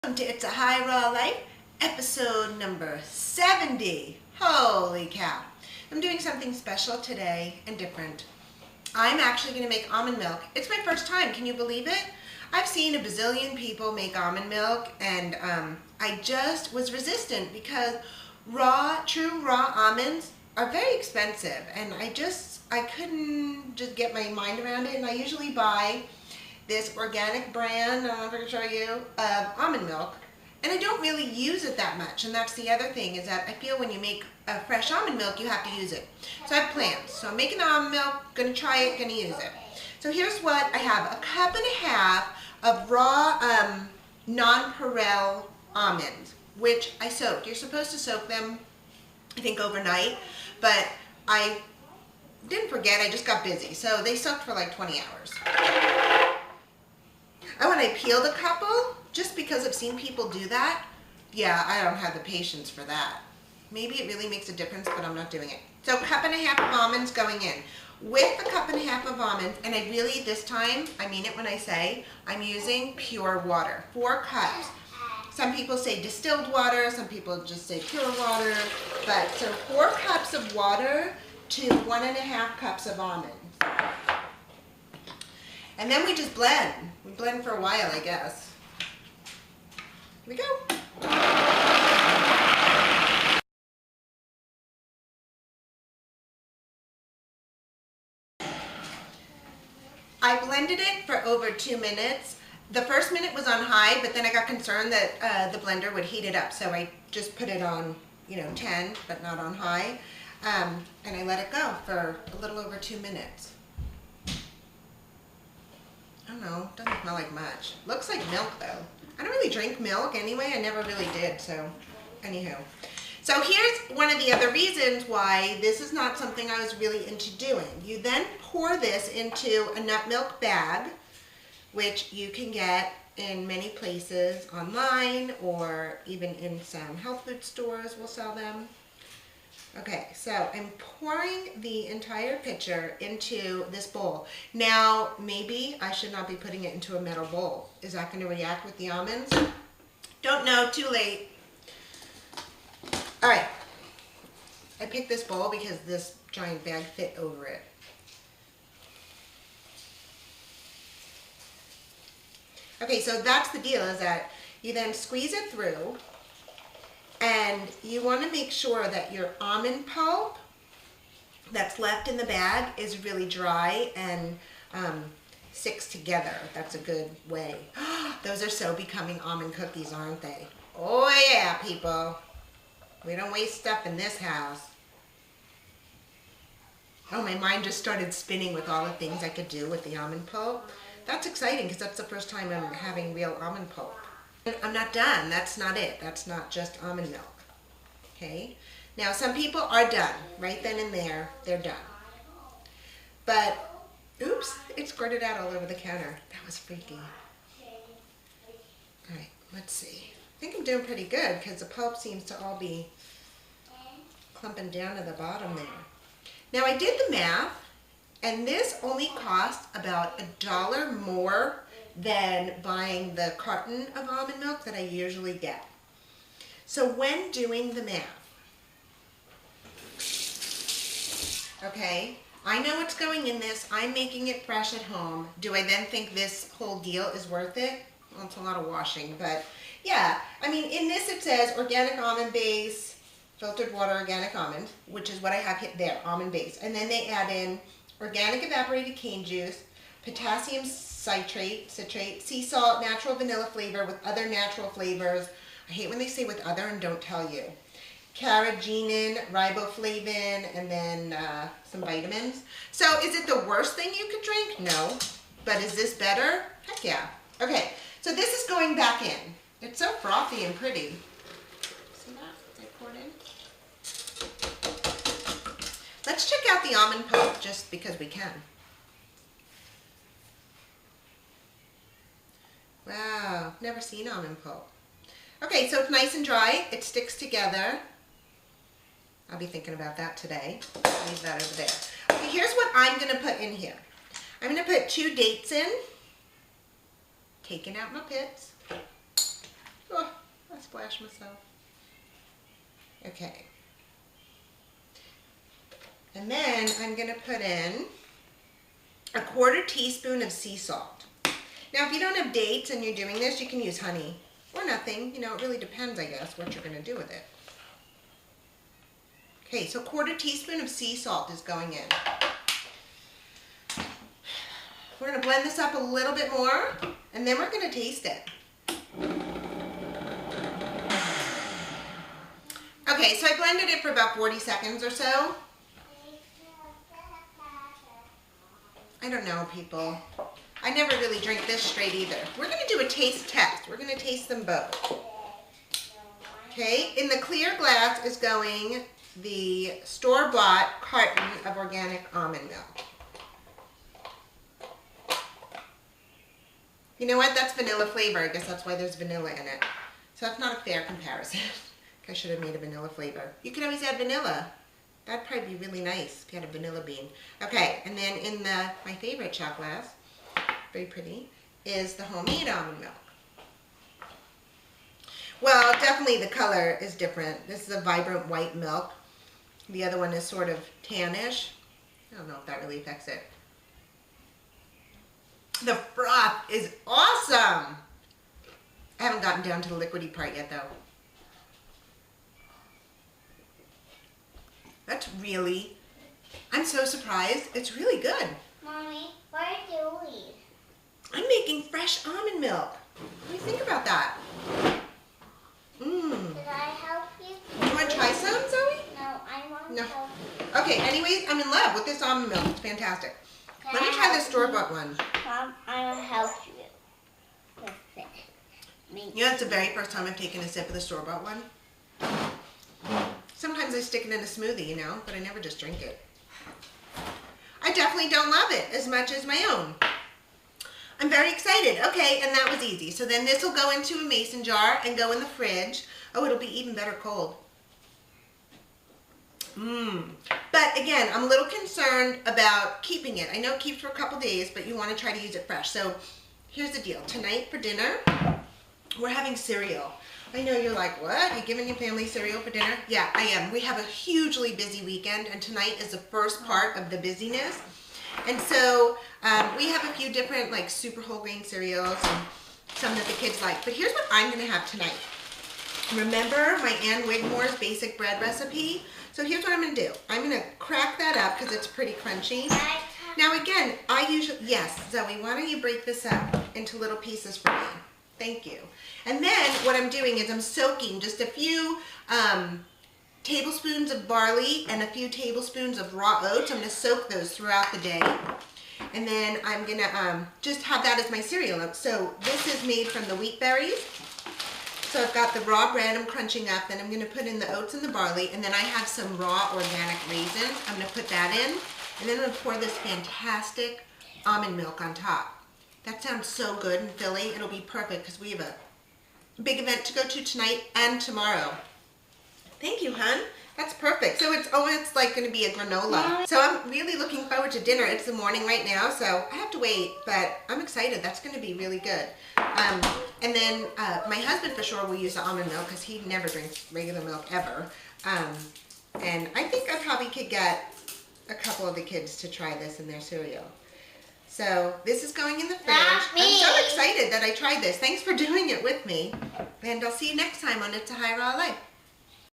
Welcome to It's a High Raw Life, episode number 70. Holy cow. I'm doing something special today and different. I'm actually going to make almond milk. It's my first time, can you believe it? I've seen a bazillion people make almond milk and I just was resistant because true raw almonds are very expensive and I couldn't just get my mind around it, and I usually buy this organic brand, I don't know if I can show you, almond milk, and I don't really use it that much. And that's the other thing, is that I feel when you make a fresh almond milk, you have to use it. So I have plans. So I'm making almond milk, gonna try it, gonna use it. So here's what I have: a cup and a half of raw nonpareil almonds, which I soaked. You're supposed to soak them, I think, overnight, but I didn't forget, I just got busy. So they soaked for like 20 hours. Oh, and I peeled a couple, just because I've seen people do that. Yeah, I don't have the patience for that. Maybe it really makes a difference, but I'm not doing it. So cup and a half of almonds going in. With the cup and a half of almonds, and I really, this time, I mean it when I say, I'm using pure water. 4 cups. Some people say distilled water, some people just say pure water. But so 4 cups of water to 1.5 cups of almonds. And then we just blend. We blend for a while, I guess. Here we go. I blended it for over 2 minutes. The first minute was on high, but then I got concerned that the blender would heat it up. So I just put it on, 10, but not on high. And I let it go for a little over 2 minutes. I don't know, doesn't smell like much. Looks like milk though. I don't really drink milk anyway, I never really did, so anywho. So here's one of the other reasons why this is not something I was really into doing. You then pour this into a nut milk bag, which you can get in many places online, or even in some health food stores will sell them. Okay, so I'm pouring the entire pitcher into this bowl. Now, maybe I should not be putting it into a metal bowl. Is that going to react with the almonds? Don't know, too late. All right, I picked this bowl because this giant bag fit over it. Okay, so that's the deal, is that you then squeeze it through. And you want to make sure that your almond pulp that's left in the bag is really dry and sticks together. That's a good way. Those are so becoming almond cookies, aren't they? Oh yeah, people. We don't waste stuff in this house. Oh, my mind just started spinning with all the things I could do with the almond pulp. That's exciting because that's the first time I'm having real almond pulp. I'm not done. That's not it. That's not just almond milk. Okay? Now, some people are done. Right then and there, they're done. But, oops, it squirted out all over the counter. That was freaky. All right, let's see. I think I'm doing pretty good because the pulp seems to all be clumping down to the bottom there. Now, I did the math, and this only cost about $1 more than buying the carton of almond milk that I usually get. So when doing the math, okay, I know what's going in this. I'm making it fresh at home. Do I then think this whole deal is worth it? Well, it's a lot of washing, but yeah. I mean, in this it says organic almond base, filtered water organic almond, which is what I have hit there, almond base. And then they add in organic evaporated cane juice, potassium citrate, sea salt, natural vanilla flavor with other natural flavors. I hate when they say with other and don't tell you. Carrageenan, riboflavin, and then some vitamins. So is it the worst thing you could drink? No. But is this better? Heck yeah. Okay, so this is going back in. It's so frothy and pretty. See that? They poured in. Let's check out the almond pulp just because we can. Wow, never seen almond pulp. Okay, so it's nice and dry. It sticks together. I'll be thinking about that today. Leave that over there. Okay, here's what I'm going to put in here. I'm going to put 2 dates in. Taking out my pits. Oh, splash myself. Okay. And then I'm going to put in a 1/4 teaspoon of sea salt. Now, if you don't have dates and you're doing this, you can use honey or nothing. You know, it really depends, I guess, what you're going to do with it. Okay, so 1/4 teaspoon of sea salt is going in. We're going to blend this up a little bit more, and then we're going to taste it. Okay, so I blended it for about 40 seconds or so. I don't know, people. I never really drink this straight either. We're going to do a taste test. We're going to taste them both. Okay, in the clear glass is going the store-bought carton of organic almond milk. You know what? That's vanilla flavor. I guess that's why there's vanilla in it. So that's not a fair comparison. I should have made a vanilla flavor. You could always add vanilla. That'd probably be really nice if you had a vanilla bean. Okay, and then in my favorite shot glass, very pretty, is the homemade almond milk. Well, definitely the color is different. This is a vibrant white milk. The other one is sort of tannish. I don't know if that really affects it. The froth is awesome. I haven't gotten down to the liquidy part yet, though. That's really, I'm so surprised. It's really good. Mommy, what are you doing? I'm making fresh almond milk. What do you think about that? Did I help you? You want to try some, Zoe? No, I want to help you. Okay, anyways, I'm in love with this almond milk. It's fantastic. Let me try the store-bought one. Mom, I will help you with it. You know, it's the very first time I've taken a sip of the store-bought one. Sometimes I stick it in a smoothie, you know, but I never just drink it. I definitely don't love it as much as my own. I'm very excited. Okay, and that was easy. So then this will go into a mason jar and go in the fridge. Oh, it'll be even better cold. But again, I'm a little concerned about keeping it. I know it keeps for a couple days, but you want to try to use it fresh. So here's the deal. Tonight for dinner, we're having cereal. I know you're like, what? You giving your family cereal for dinner? Yeah, I am. We have a hugely busy weekend, and tonight is the first part of the busyness. And so we have a few different like super whole grain cereals and some that the kids like. But here's what I'm going to have tonight. Remember my Ann Wigmore's basic bread recipe? So here's what I'm going to do. I'm going to crack that up because it's pretty crunchy. Now again, I usually, yes, Zoe, why don't you break this up into little pieces for me? Thank you. And then what I'm doing is I'm soaking just a few tablespoons of barley and a few tablespoons of raw oats. I'm going to soak those throughout the day. And then I'm going to just have that as my cereal. So this is made from the wheat berries. So I've got the raw bread I'm crunching up. Then I'm going to put in the oats and the barley. And then I have some raw organic raisins. I'm going to put that in. And then I'm going to pour this fantastic almond milk on top. That sounds so good and filling. It'll be perfect because we have a big event to go to tonight and tomorrow. Thank you, hon. That's perfect. So it's like going to be a granola. So I'm really looking forward to dinner. It's the morning right now, so I have to wait, but I'm excited. That's going to be really good. And then my husband for sure will use the almond milk because he never drinks regular milk ever. And I think I probably could get a couple of the kids to try this in their cereal. So this is going in the fridge. I'm so excited that I tried this. Thanks for doing it with me. And I'll see you next time on It's a High Raw Life.